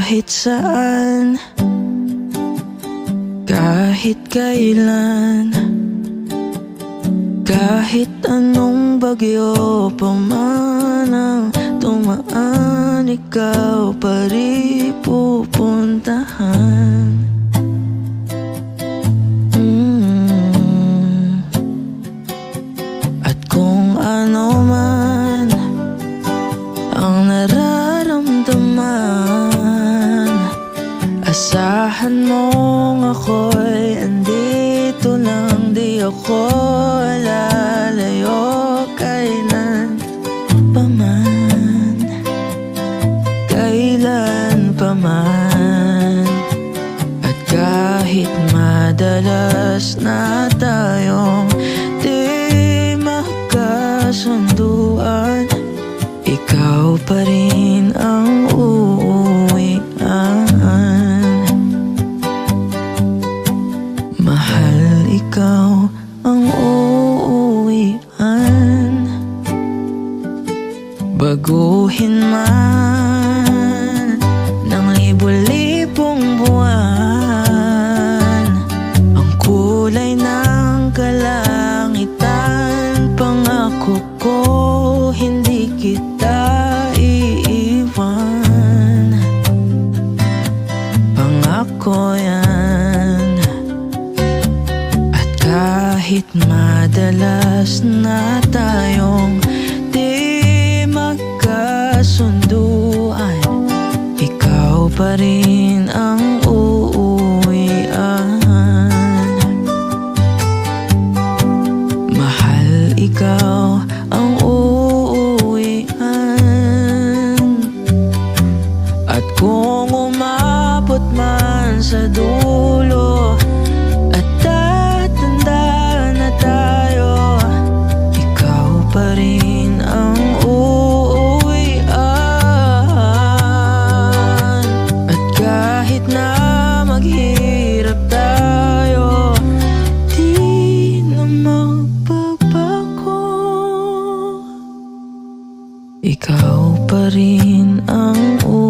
Kahit saan, kahit kailan, kahit anong bagyo pa man ang tumaan, ikaw pa rin pupuntahan. At kung ano man ang nararamdaman, asahan mong ako'y andito lang, di ako lalayo kailan paman, kailan paman. At kahit madalas na tayong di magkasunduan, ikaw pa rin ang uuwian. Mahal, ikaw ang uuwian. Baguhin man ng libo-libong buwan ang kulay ng kalangitan, pangako ko hindi kita iiwan. Pangako yan. At kahit madalas na tayong di magkasunduan, ikaw pa rin ang uuwian. Mahal, ikaw ang uuwian. At kung umabot man sa dulo at tatanda na tayo, ikaw pa rin ang uuwian. At kahit na maghirap tayo, di na magbabago, ikaw pa rin ang uuwian.